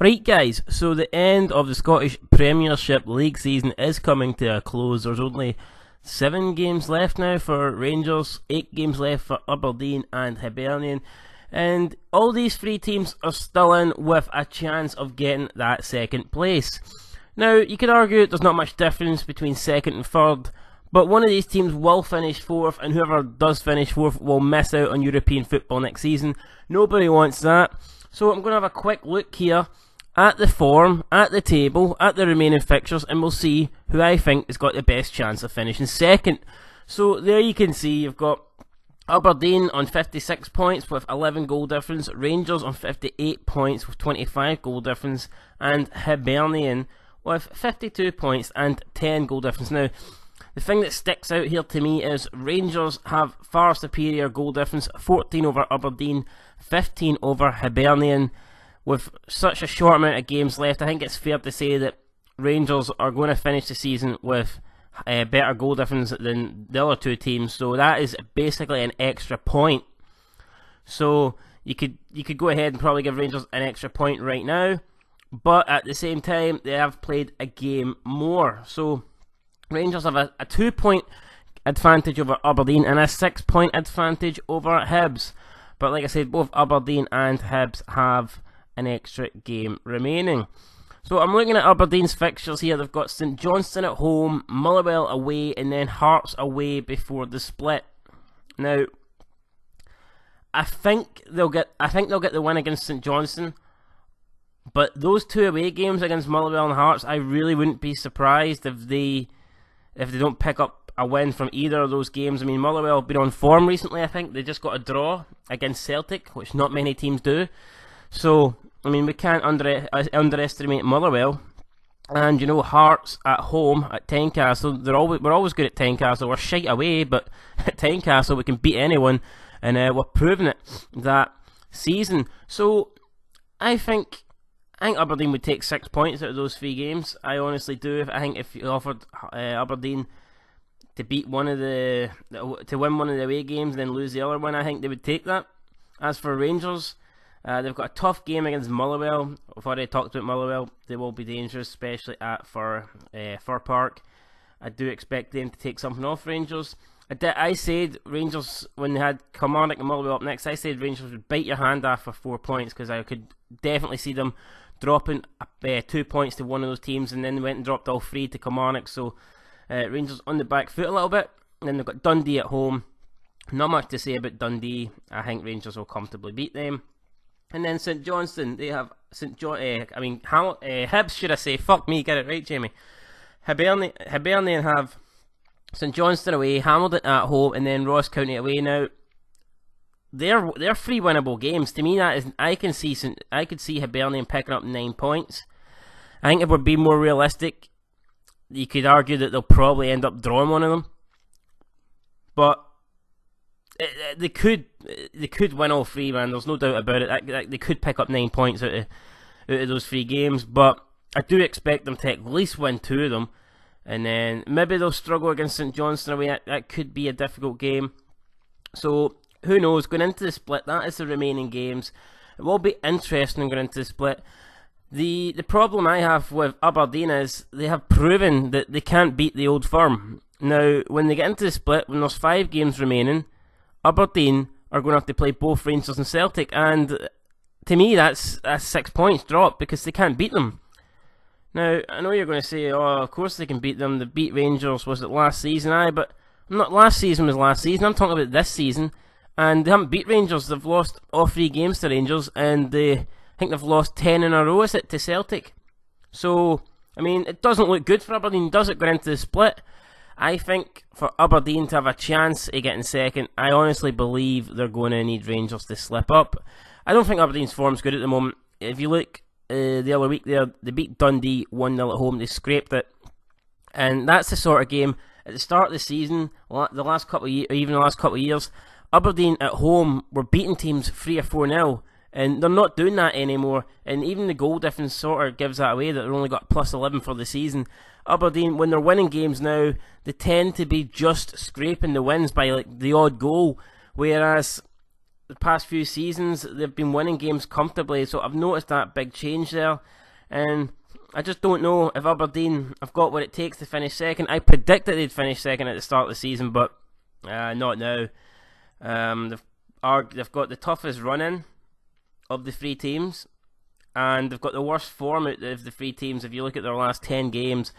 Right guys, so the end of the Scottish Premiership League season is coming to a close. There's only 7 games left now for Rangers, 8 games left for Aberdeen and Hibernian, and all these 3 teams are still in with a chance of getting that second place. Now, you could argue there's not much difference between second and third, but one of these teams will finish 4th, and whoever does finish 4th will miss out on European football next season. Nobody wants that. So I'm going to have a quick look here at the form, at the table, at the remaining fixtures, and we'll see who I think has got the best chance of finishing second. So there you can see you've got Aberdeen on 56 points with 11 goal difference, Rangers on 58 points with 25 goal difference, and Hibernian with 52 points and 10 goal difference. Now, the thing that sticks out here to me is Rangers have far superior goal difference, 14 over Aberdeen, 15 over Hibernian. With such a short amount of games left, I think it's fair to say that Rangers are going to finish the season with a better goal difference than the other 2 teams, so that is basically an extra point. So you could go ahead and probably give Rangers an extra point right now, but at the same time they have played a game more. So Rangers have a 2-point advantage over Aberdeen and a 6-point advantage over Hibs. But like I said, both Aberdeen and Hibs have an extra game remaining. So I'm looking at Aberdeen's fixtures here. They've got St Johnstone at home, Motherwell away, and then Hearts away before the split. Now, I think they'll get the win against St Johnstone, but those 2 away games against Motherwell and Hearts, I really wouldn't be surprised if they don't pick up a win from either of those games. I mean, Motherwell have been on form recently. I think they just got a draw against Celtic, which not many teams do. So, I mean, we can't underestimate Motherwell. And, you know, Hearts at home at Tynecastle, we're always good at Tynecastle. We're shite away, but at Tynecastle we can beat anyone, and we're proving it that season. So, I think Aberdeen would take 6 points out of those 3 games. I honestly do. I think if you offered Aberdeen to win one of the away games and then lose the other one, I think they would take that. As for Rangers, they've got a tough game against Motherwell. I've already talked about Motherwell. They will be dangerous, especially at Fir Park. I do expect them to take something off Rangers. I said Rangers, when they had Kilmarnock and Motherwell up next, I said Rangers would bite your hand off for 4 points, because I could definitely see them dropping 2 points to one of those teams, and then they went and dropped all 3 to Kilmarnock. So Rangers on the back foot a little bit. And then they've got Dundee at home. Not much to say about Dundee. I think Rangers will comfortably beat them. And then St Johnstone, they have Hibs, should I say? Fuck me, get it right, Jamie. Hibernian have St Johnstone away, Hamilton at home, and then Ross County away. Now, they're 3 winnable games. To me, that is, I could see Hibernian picking up 9 points. I think if we're being more realistic, you could argue that they'll probably end up drawing one of them. But they could win all 3, man. There's no doubt about it. They could pick up 9 points out of those 3 games, but I do expect them to at least win 2 of them, and then maybe they'll struggle against St Johnstone away. That could be a difficult game. So who knows? Going into the split, that is the remaining games. It will be interesting going into the split. The problem I have with Aberdeen is they have proven that they can't beat the Old Firm. Now, when they get into the split, when there's 5 games remaining, Aberdeen are going to have to play both Rangers and Celtic, and to me that's 6 points drop because they can't beat them. Now, I know you're going to say, oh, of course they can beat them. They beat Rangers, was it last season? But not last season was last season. I'm talking about this season, and they haven't beat Rangers. They've lost all 3 games to Rangers, and I think they've lost 10 in a row, is it, to Celtic? So, I mean, it doesn't look good for Aberdeen, does it, going into the split? I think for Aberdeen to have a chance of getting second, I honestly believe they're going to need Rangers to slip up. I don't think Aberdeen's form's good at the moment. If you look the other week there, they beat Dundee 1-0 at home, they scraped it. And that's the sort of game, at the start of the season, the last couple of years, or even the last couple of years, Aberdeen at home were beating teams 3 or 4-0. And they're not doing that anymore, and even the goal difference sort of gives that away, that they've only got plus 11 for the season. Aberdeen, when they're winning games now, they tend to be just scraping the wins by like the odd goal, whereas the past few seasons, they've been winning games comfortably, so I've noticed that big change there. And I just don't know if Aberdeen have got what it takes to finish second. I predicted they'd finish second at the start of the season, but not now. They've got the toughest run-in of the three teams, and they've got the worst form out of the three teams. If you look at their last 10 games,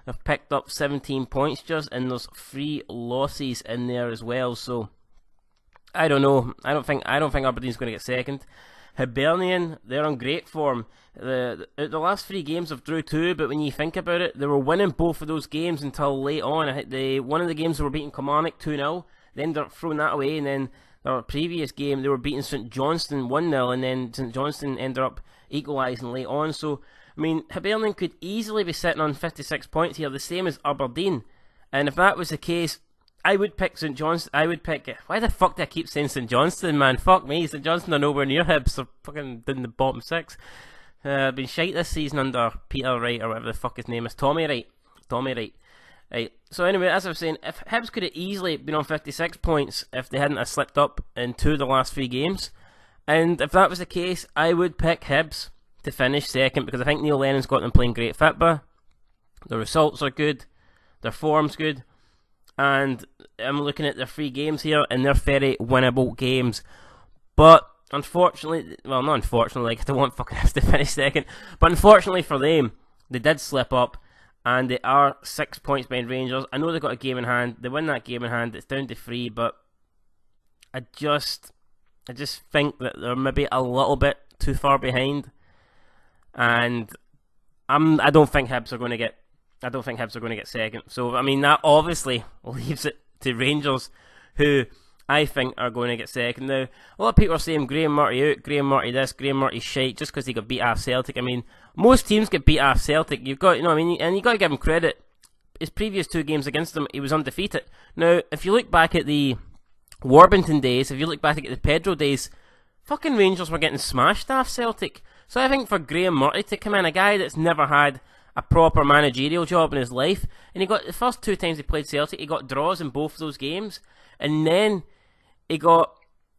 they've picked up 17 points just, and there's 3 losses in there as well. So I don't know. I don't think Aberdeen's going to get second. Hibernian, they're on great form. The last 3 games have drew 2, but when you think about it, they were winning both of those games until late on. One of the games they were beating Kilmarnock 2-0, then they're throwing that away, and then their previous game they were beating St Johnstone 1-0, and then St Johnstone ended up equalising late on. So, I mean, Hibernian could easily be sitting on 56 points here, the same as Aberdeen. And if that was the case, I would pick St Johnstone. I would pick. Why the fuck do I keep saying St Johnstone, man? Fuck me. St Johnstone are nowhere near Hibs. They're fucking in the bottom 6. Been shite this season under Peter Wright, or whatever the fuck his name is. Tommy Wright. Right. So anyway, as I was saying, if Hibs could have easily been on 56 points if they hadn't have slipped up in 2 of the last 3 games. And if that was the case, I would pick Hibs to finish second, because I think Neil Lennon's got them playing great football. The results are good. Their form's good. And I'm looking at their 3 games here, and they're very winnable games. But unfortunately, well, not unfortunately, like I don't want fucking Hibs to finish second, but unfortunately for them, they did slip up, and they are 6 points behind Rangers. I know they've got a game in hand. They win that game in hand. It's down to 3, but I just think that they're maybe a little bit too far behind, and I don't think Hibs are going to get second. So, I mean, that obviously leaves it to Rangers, who I think are going to get second. Now, a lot of people are saying Graham Murty out, Graham Murty this, Graham Murty shite, just because he got beat off Celtic. I mean, most teams get beat off Celtic. You've got, and you got to give him credit. His previous 2 games against them, he was undefeated. Now, if you look back at the Warburton days, if you look back at the Pedro days, fucking Rangers were getting smashed off Celtic. So I think for Graham Murty to come in, a guy that's never had a proper managerial job in his life, and he got the first 2 times he played Celtic, he got draws in both of those games, and then he got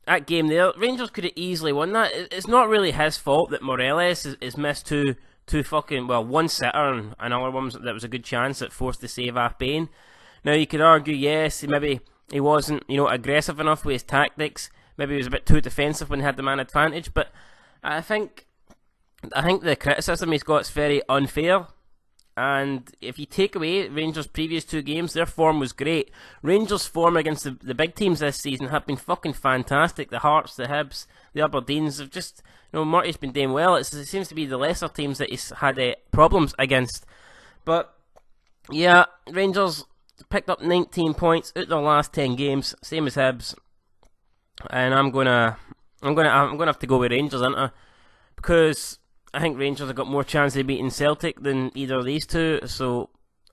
that game there. Rangers could have easily won that. It's not really his fault that Morelos is missed two fucking, well, one sitter and another one that was a good chance that forced the save off Bain. Now you could argue, yes, maybe he wasn't, aggressive enough with his tactics. Maybe he was a bit too defensive when he had the man advantage, but I think the criticism he's got is very unfair. And if you take away Rangers' previous 2 games, their form was great. Rangers' form against the big teams this season have been fucking fantastic. The Hearts, the Hibs, the Aberdeens have just, Murty's been doing well. It seems to be the lesser teams that he's had problems against. But yeah, Rangers picked up 19 points out of their last 10 games, same as Hibs. And I'm gonna have to go with Rangers, aren't I? Because I think Rangers have got more chance of beating Celtic than either of these 2. So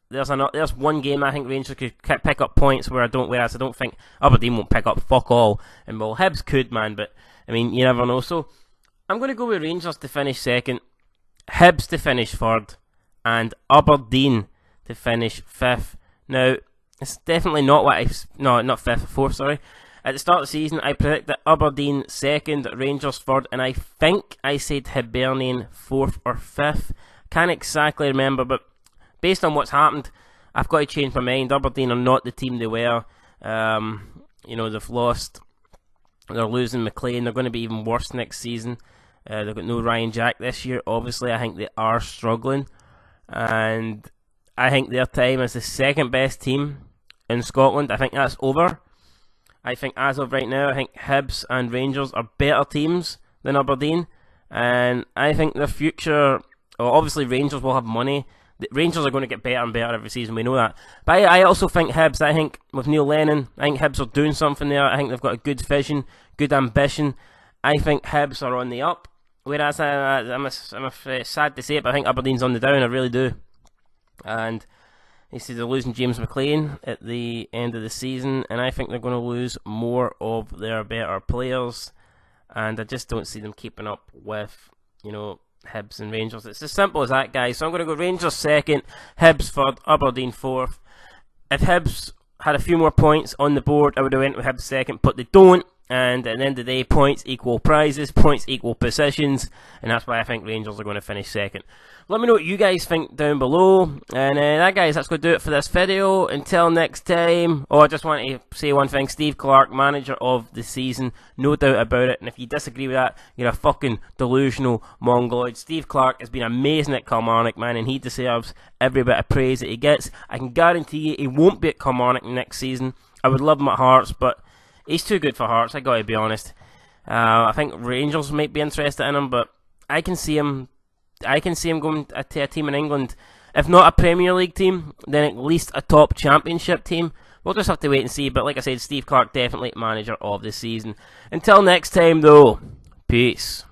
there's one game I think Rangers could pick up points whereas I don't think Aberdeen won't pick up fuck all. And well, Hibs could, man, but I mean, you never know. So I'm going to go with Rangers to finish second, Hibs to finish third, and Aberdeen to finish 5th. Now, it's definitely not not 5th, 4th, sorry. At the start of the season, I predicted Aberdeen 2nd, Rangers 3rd, and I think I said Hibernian 4th or 5th. Can't exactly remember, but based on what's happened, I've got to change my mind. Aberdeen are not the team they were. They've lost. They're losing McLean. They're going to be even worse next season. They've got no Ryan Jack this year. Obviously, I think they are struggling. And I think their time as the 2nd best team in Scotland, I think that's over. I think as of right now, I think Hibs and Rangers are better teams than Aberdeen, and I think their future, well, obviously Rangers will have money. The Rangers are going to get better and better every season, we know that. But I also think Hibs, I think with Neil Lennon, I think Hibs are doing something there. I think they've got a good vision, good ambition. I think Hibs are on the up, whereas I'm sad to say it, but I think Aberdeen's on the down, I really do. And you see they're losing James McLean at the end of the season, and I think they're going to lose more of their better players, and I just don't see them keeping up with, Hibs and Rangers. It's as simple as that, guys. So I'm going to go Rangers 2nd, Hibs 3rd, Aberdeen 4th. If Hibs had a few more points on the board, I would have went with Hibs 2nd, but they don't, And at the end of the day, points equal prizes, points equal positions, and that's why I think Rangers are going to finish second. Let me know what you guys think down below. And guys, that's going to do it for this video. Until next time. Oh, I just want to say one thing. Steve Clarke, manager of the season. No doubt about it. And if you disagree with that, you're a fucking delusional mongoloid. Steve Clarke has been amazing at Kilmarnock, man. And he deserves every bit of praise that he gets. I can guarantee you he won't be at Kilmarnock next season. I would love him at Hearts, but he's too good for Hearts, I gotta be honest. I think Rangers might be interested in him, but I can see him going to a team in England. If not a Premier League team, then at least a top Championship team. We'll just have to wait and see, but like I said, Steve Clarke definitely manager of the season. Until next time though, peace.